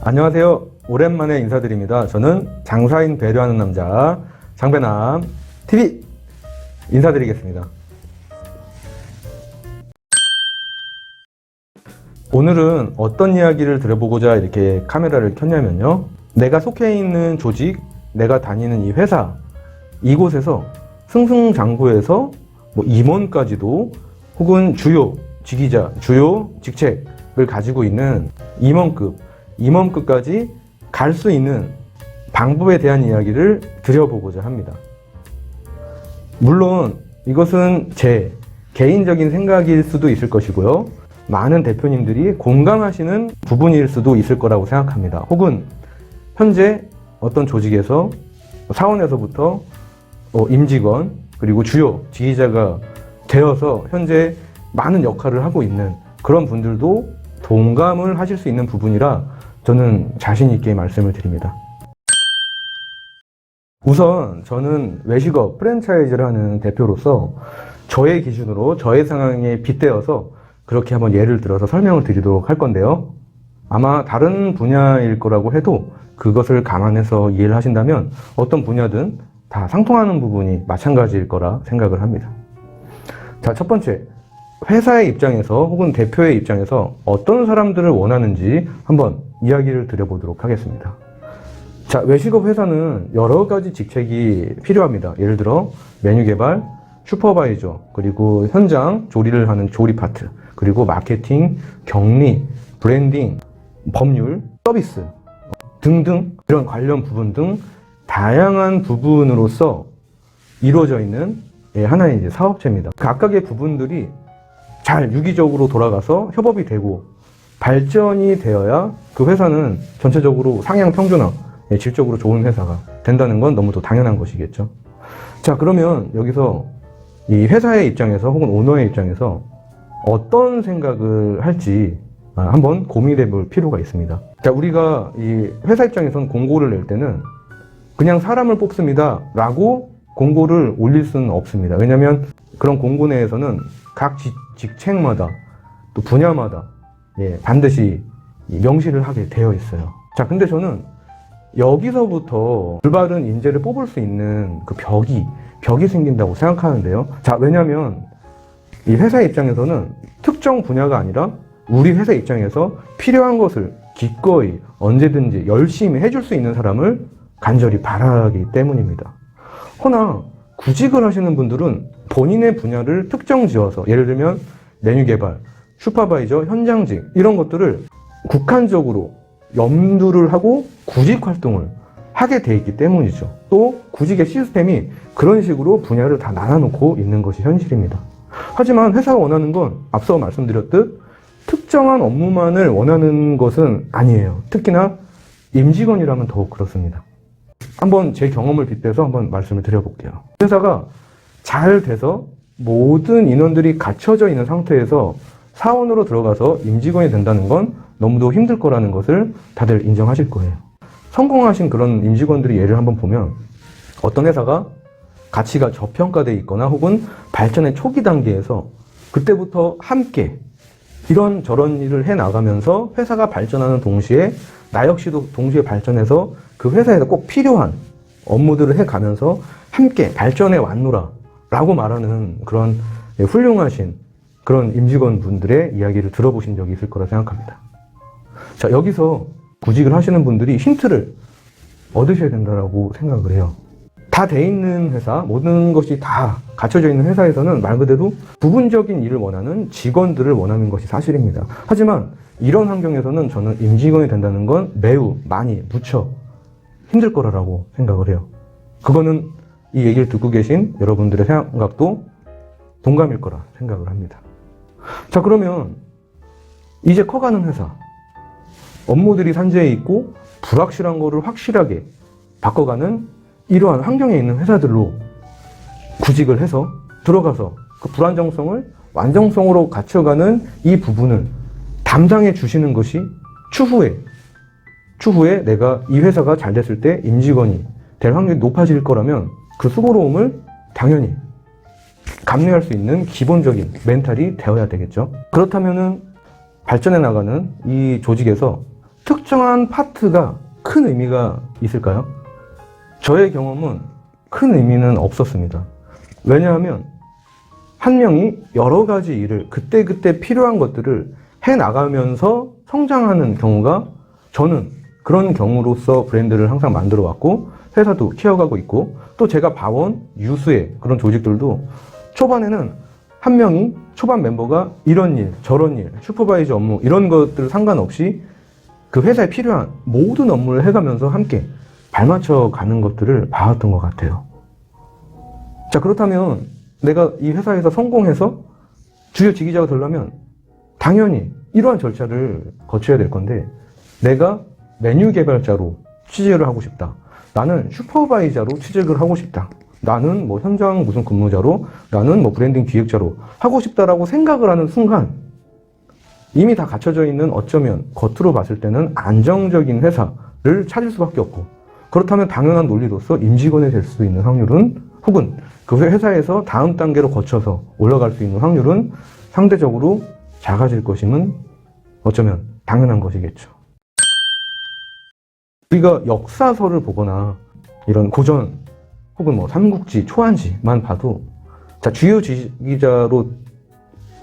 안녕하세요. 오랜만에 인사드립니다. 저는 장사인 배려하는 남자 장배남 TV 인사드리겠습니다. 오늘은 어떤 이야기를 들어보고자 이렇게 카메라를 켰냐면요. 내가 속해 있는 조직, 내가 다니는 이 회사, 이곳에서 승승장구해서 임원까지도 혹은 주요 직위자, 주요 직책을 가지고 있는 임원급까지 갈 수 있는 방법에 대한 이야기를 드려보고자 합니다. 물론 이것은 제 개인적인 생각일 수도 있을 것이고요. 많은 대표님들이 공감하시는 부분일 수도 있을 거라고 생각합니다. 혹은 현재 어떤 조직에서 사원에서부터 임직원 그리고 주요 지휘자가 되어서 현재 많은 역할을 하고 있는 그런 분들도 동감을 하실 수 있는 부분이라 저는 자신 있게 말씀을 드립니다. 우선 저는 외식업 프랜차이즈를 하는 대표로서 저의 기준으로 저의 상황에 빗대어서 그렇게 한번 예를 들어서 설명을 드리도록 할 건데요. 아마 다른 분야일 거라고 해도 그것을 감안해서 이해를 하신다면 어떤 분야든 다 상통하는 부분이 마찬가지일 거라 생각을 합니다. 자, 첫 번째, 회사의 입장에서 혹은 대표의 입장에서 어떤 사람들을 원하는지 한번 이야기를 드려보도록 하겠습니다. 자, 외식업 회사는 여러 가지 직책이 필요합니다. 예를 들어 메뉴 개발, 슈퍼바이저, 그리고 현장 조리를 하는 조리 파트, 그리고 마케팅, 격리, 브랜딩, 법률, 서비스 등등 이런 관련 부분 등 다양한 부분으로서 이루어져 있는 하나의 이제 사업체입니다. 각각의 부분들이 잘 유기적으로 돌아가서 협업이 되고 발전이 되어야 그 회사는 전체적으로 상향 평준화, 질적으로 좋은 회사가 된다는 건 너무도 당연한 것이겠죠. 자, 그러면 여기서 이 회사의 입장에서 혹은 오너의 입장에서 어떤 생각을 할지 한번 고민해 볼 필요가 있습니다. 자, 우리가 이 회사 입장에서는 공고를 낼 때는 그냥 사람을 뽑습니다 라고 공고를 올릴 수는 없습니다. 왜냐하면 그런 공고 내에서는 각 직책마다 또 분야마다 반드시 명시를 하게 되어 있어요. 자, 근데 저는 여기서부터 올바른 인재를 뽑을 수 있는 그 벽이 생긴다고 생각하는데요. 자, 왜냐하면 이 회사 입장에서는 특정 분야가 아니라 우리 회사 입장에서 필요한 것을 기꺼이 언제든지 열심히 해줄 수 있는 사람을 간절히 바라기 때문입니다. 허나 구직을 하시는 분들은 본인의 분야를 특정 지어서 예를 들면 메뉴 개발, 슈퍼바이저, 현장직 이런 것들을 국한적으로 염두를 하고 구직 활동을 하게 돼 있기 때문이죠. 또 구직의 시스템이 그런 식으로 분야를 다 나눠놓고 있는 것이 현실입니다. 하지만 회사가 원하는 건 앞서 말씀드렸듯 특정한 업무만을 원하는 것은 아니에요. 특히나 임직원이라면 더욱 그렇습니다. 한번 제 경험을 빗대서 한번 말씀을 드려볼게요. 회사가 잘 돼서 모든 인원들이 갖춰져 있는 상태에서 사원으로 들어가서 임직원이 된다는 건 너무도 힘들 거라는 것을 다들 인정하실 거예요. 성공하신 그런 임직원들의 예를 한번 보면 어떤 회사가 가치가 저평가되어 있거나 혹은 발전의 초기 단계에서 그때부터 함께 이런저런 일을 해나가면서 회사가 발전하는 동시에 나 역시도 동시에 발전해서 그 회사에서 꼭 필요한 업무들을 해가면서 함께 발전해 왔노라 라고 말하는 그런 훌륭하신 그런 임직원분들의 이야기를 들어보신 적이 있을 거라 생각합니다. 자, 여기서 구직을 하시는 분들이 힌트를 얻으셔야 된다고 생각을 해요. 다 돼 있는 회사, 모든 것이 다 갖춰져 있는 회사에서는 말 그대로 부분적인 일을 원하는 직원들을 원하는 것이 사실입니다. 하지만 이런 환경에서는 저는 임직원이 된다는 건 매우 많이 무척 힘들 거라고 생각을 해요. 그거는 이 얘기를 듣고 계신 여러분들의 생각도 동감일 거라 생각을 합니다. 자, 그러면 이제 커가는 회사, 업무들이 산재해 있고 불확실한 거를 확실하게 바꿔가는 이러한 환경에 있는 회사들로 구직을 해서 들어가서 그 불안정성을 완정성으로 갖춰가는 이 부분을 담당해 주시는 것이 추후에 내가 이 회사가 잘 됐을 때 임직원이 될 확률이 높아질 거라면 그 수고로움을 당연히 감내할 수 있는 기본적인 멘탈이 되어야 되겠죠. 그렇다면은 발전해 나가는 이 조직에서 특정한 파트가 큰 의미가 있을까요? 저의 경험은 큰 의미는 없었습니다. 왜냐하면 한 명이 여러 가지 일을 그때그때 필요한 것들을 해나가면서 성장하는 경우가, 저는 그런 경우로서 브랜드를 항상 만들어 왔고 회사도 키워가고 있고, 또 제가 봐온 유수의 그런 조직들도 초반에는 한 명이, 초반 멤버가 이런 일 저런 일, 슈퍼바이저 업무 이런 것들 상관없이 그 회사에 필요한 모든 업무를 해가면서 함께 발맞춰 가는 것들을 봐왔던 것 같아요. 자, 그렇다면 내가 이 회사에서 성공해서 주요 지휘자가 되려면 당연히 이러한 절차를 거쳐야 될 건데, 내가 메뉴 개발자로 취직을 하고 싶다, 나는 슈퍼바이저로 취직을 하고 싶다, 나는 뭐 현장 무슨 근무자로, 나는 뭐 브랜딩 기획자로 하고 싶다라고 생각을 하는 순간 이미 다 갖춰져 있는, 어쩌면 겉으로 봤을 때는 안정적인 회사를 찾을 수밖에 없고, 그렇다면 당연한 논리로서 임직원이 될 수 있는 확률은, 혹은 그 회사에서 다음 단계로 거쳐서 올라갈 수 있는 확률은 상대적으로 작아질 것임은 어쩌면 당연한 것이겠죠. 우리가 역사서를 보거나 이런 고전 혹은 뭐 삼국지, 초안지만 봐도, 자, 주요 지휘자로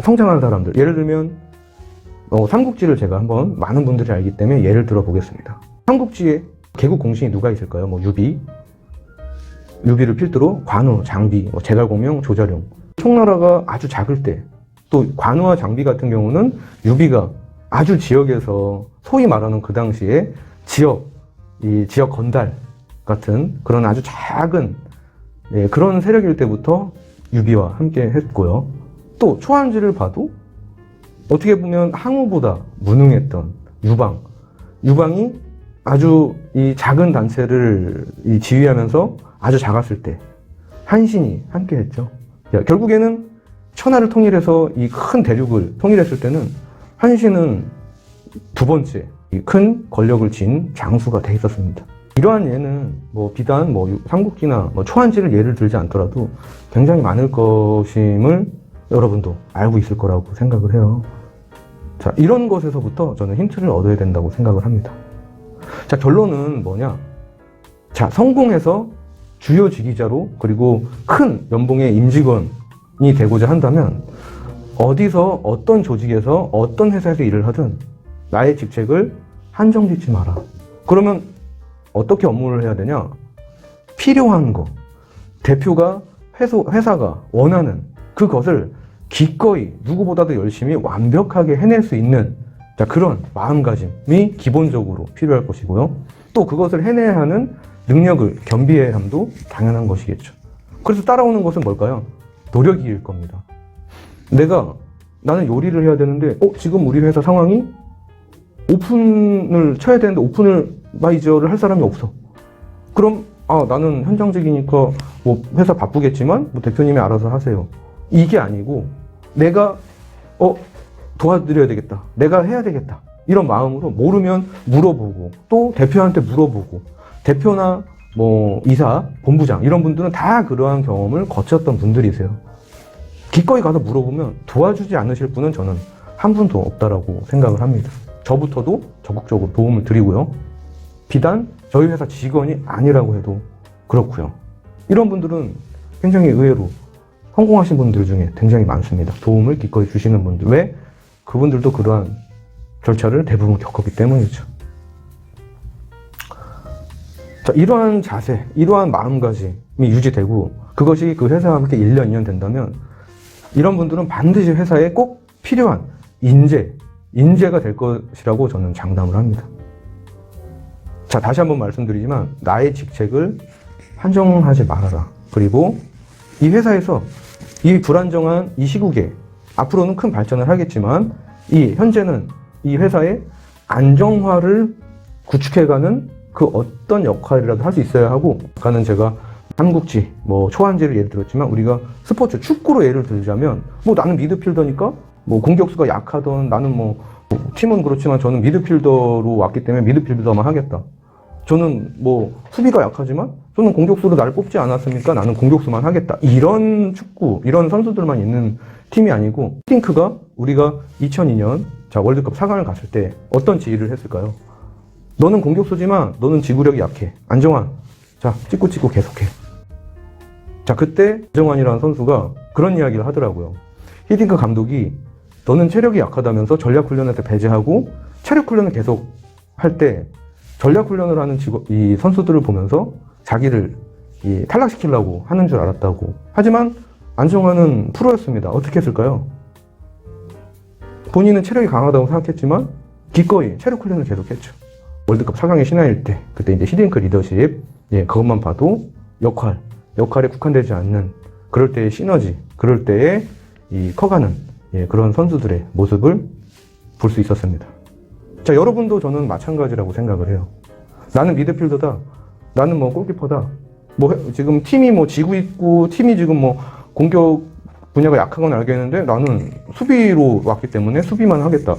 성장한 사람들, 예를 들면 삼국지를 제가 한번 많은 분들이 알기 때문에 예를 들어 보겠습니다. 삼국지에 개국 공신이 누가 있을까요? 뭐 유비를 필두로 관우, 장비, 제갈공명, 조자룡. 청나라가 아주 작을 때, 또 관우와 장비 같은 경우는 유비가 아주 지역에서 소위 말하는 그 당시에 지역 건달 같은 그런 아주 작은 그런 세력일 때부터 유비와 함께 했고요. 또 초안지를 봐도 어떻게 보면 항우보다 무능했던 유방이 아주 이 작은 단체를 지휘하면서 아주 작았을 때 한신이 함께 했죠. 결국에는 천하를 통일해서 이 큰 대륙을 통일했을 때는 한신은 두 번째 큰 권력을 쥔 장수가 돼 있었습니다. 이러한 예는 비단 삼국지나 초안지를 예를 들지 않더라도 굉장히 많을 것임을 여러분도 알고 있을 거라고 생각을 해요. 자, 이런 것에서부터 저는 힌트를 얻어야 된다고 생각을 합니다. 자, 결론은 뭐냐? 자, 성공해서 주요 지휘자로, 그리고 큰 연봉의 임직원이 되고자 한다면 어디서, 어떤 조직에서, 어떤 회사에서 일을 하든 나의 직책을 한정 짓지 마라. 그러면 어떻게 업무를 해야 되냐? 필요한 거, 대표가 회사가 원하는 그것을 기꺼이 누구보다도 열심히 완벽하게 해낼 수 있는, 자, 그런 마음가짐이 기본적으로 필요할 것이고요. 또 그것을 해내야 하는 능력을 겸비해야 함도 당연한 것이겠죠. 그래서 따라오는 것은 뭘까요? 노력일 겁니다. 나는 요리를 해야 되는데 지금 우리 회사 상황이 오픈을 쳐야 되는데 오픈을 바이저를 할 사람이 없어. 그럼 나는 현장직이니까 회사 바쁘겠지만 대표님이 알아서 하세요. 이게 아니고 내가 도와드려야 되겠다, 내가 해야 되겠다, 이런 마음으로 모르면 물어보고, 또 대표한테 물어보고, 대표나 이사, 본부장 이런 분들은 다 그러한 경험을 거쳤던 분들이세요. 기꺼이 가서 물어보면 도와주지 않으실 분은 저는 한 분도 없다라고 생각을 합니다. 저부터도 적극적으로 도움을 드리고요. 비단 저희 회사 직원이 아니라고 해도 그렇고요. 이런 분들은 굉장히 의외로 성공하신 분들 중에 굉장히 많습니다. 도움을 기꺼이 주시는 분들. 왜? 그분들도 그러한 절차를 대부분 겪었기 때문이죠. 자, 이러한 자세, 이러한 마음가짐이 유지되고 그것이 그 회사와 함께 1년, 2년 된다면 이런 분들은 반드시 회사에 꼭 필요한 인재가 될 것이라고 저는 장담을 합니다. 자, 다시 한번 말씀드리지만 나의 직책을 한정하지 말아라. 그리고 이 회사에서 이 불안정한 이 시국에 앞으로는 큰 발전을 하겠지만 현재는 이 회사의 안정화를 구축해가는 그 어떤 역할이라도 할 수 있어야 하고, 아까는 제가 삼국지, 초안지를 예를 들었지만 우리가 스포츠, 축구로 예를 들자면 나는 미드필더니까 공격수가 약하던, 나는 팀은 그렇지만 저는 미드필더로 왔기 때문에 미드필더만 하겠다. 저는 수비가 약하지만 저는 공격수로 나를 뽑지 않았으니까 나는 공격수만 하겠다. 이런 축구, 이런 선수들만 있는 팀이 아니고, 띵크가 우리가 2002년 월드컵 4강을 갔을 때 어떤 지휘를 했을까요? 너는 공격수지만 너는 지구력이 약해. 안정환. 자, 찍고 계속해. 자, 그때 안정환이라는 선수가 그런 이야기를 하더라고요. 히딩크 감독이 너는 체력이 약하다면서 전략훈련할 때 배제하고 체력훈련을 계속 할 때 전략훈련을 하는 이 선수들을 보면서 자기를 탈락시키려고 하는 줄 알았다고. 하지만 안정환은 프로였습니다. 어떻게 했을까요? 본인은 체력이 강하다고 생각했지만 기꺼이 체력훈련을 계속했죠. 월드컵 4강의 신화일 때 그때 이제 히딩크 리더십, 그것만 봐도 역할에 국한되지 않는, 그럴 때의 시너지, 그럴 때의 커가는 그런 선수들의 모습을 볼 수 있었습니다. 자, 여러분도 저는 마찬가지라고 생각을 해요. 나는 미드필더다. 나는 뭐 골키퍼다. 지금 팀이 지고 있고 팀이 지금 공격 분야가 약한 건 알겠는데 나는 수비로 왔기 때문에 수비만 하겠다.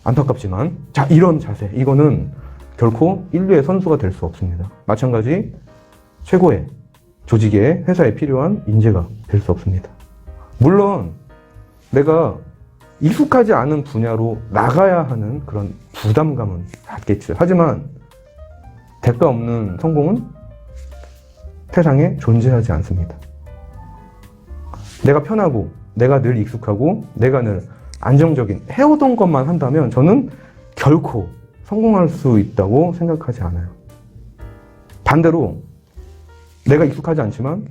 안타깝지만. 자, 이런 자세. 이거는 결코 인류의 선수가 될 수 없습니다. 마찬가지 최고의 조직에, 회사에 필요한 인재가 될 수 없습니다. 물론 내가 익숙하지 않은 분야로 나가야 하는 그런 부담감은 갖겠죠. 하지만 대가 없는 성공은 세상에 존재하지 않습니다. 내가 편하고 내가 늘 익숙하고 내가 늘 안정적인 해오던 것만 한다면 저는 결코 성공할 수 있다고 생각하지 않아요. 반대로 내가 익숙하지 않지만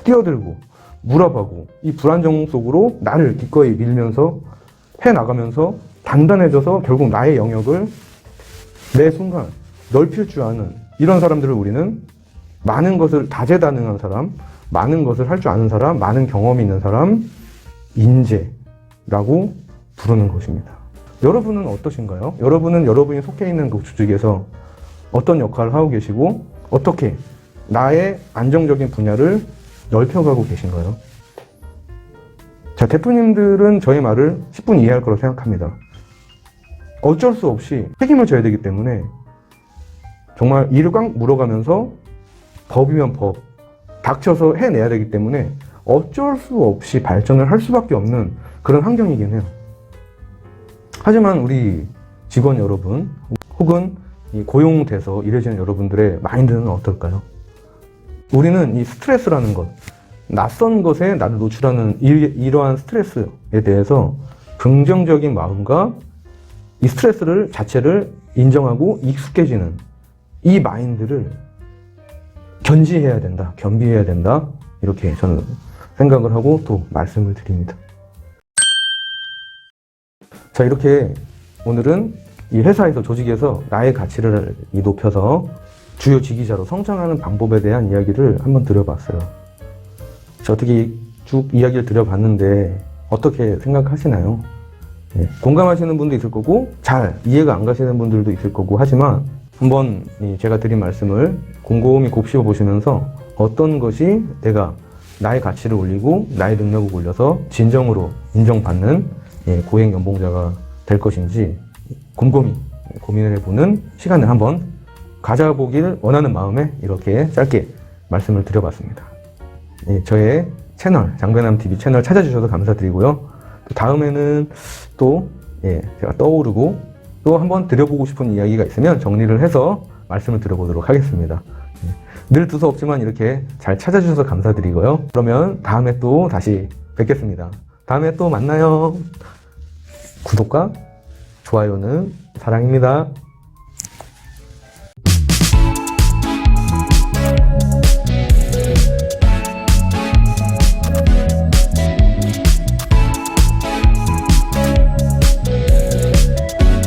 뛰어들고 무랍하고 이 불안정 속으로 나를 기꺼이 밀면서 해나가면서 단단해져서 결국 나의 영역을 매 순간 넓힐 줄 아는 이런 사람들을 우리는 많은 것을 다재다능한 사람, 많은 것을 할 줄 아는 사람, 많은 경험이 있는 사람, 인재라고 부르는 것입니다. 여러분은 어떠신가요? 여러분은 여러분이 속해 있는 그 조직에서 어떤 역할을 하고 계시고 어떻게 나의 안정적인 분야를 넓혀가고 계신가요? 자, 대표님들은 저의 말을 10분 이해할 거라고 생각합니다. 어쩔 수 없이 책임을 져야 되기 때문에 정말 이를 꽉 물어가면서 법이면 법, 닥쳐서 해내야 되기 때문에 어쩔 수 없이 발전을 할 수밖에 없는 그런 환경이긴 해요. 하지만 우리 직원 여러분 혹은 고용돼서 일해주는 여러분들의 마인드는 어떨까요? 우리는 이 스트레스라는 것, 낯선 것에 나를 노출하는 이러한 스트레스에 대해서 긍정적인 마음과 이 스트레스를 자체를 인정하고 익숙해지는 이 마인드를 견지해야 된다, 겸비해야 된다, 이렇게 저는 생각을 하고 또 말씀을 드립니다. 자, 이렇게 오늘은 이 회사에서, 조직에서 나의 가치를 높여서 주요 지기자로 성장하는 방법에 대한 이야기를 한번 드려봤어요. 자, 어떻게 쭉 이야기를 드려봤는데 어떻게 생각하시나요? 공감하시는 분도 있을 거고 잘 이해가 안 가시는 분들도 있을 거고, 하지만 한번 제가 드린 말씀을 곰곰이 곱씹어 보시면서 어떤 것이 내가 나의 가치를 올리고 나의 능력을 올려서 진정으로 인정받는 고액 연봉자가 될 것인지 곰곰이 고민을 해보는 시간을 한번 가져보길 원하는 마음에 이렇게 짧게 말씀을 드려봤습니다. 저의 채널, 장배남TV 채널 찾아주셔서 감사드리고요. 다음에는 또 제가 떠오르고 또 한번 드려보고 싶은 이야기가 있으면 정리를 해서 말씀을 드려보도록 하겠습니다. 늘 두서없지만 이렇게 잘 찾아주셔서 감사드리고요. 그러면 다음에 또 다시 뵙겠습니다. 다음에 또 만나요. 구독과 좋아요는 사랑입니다.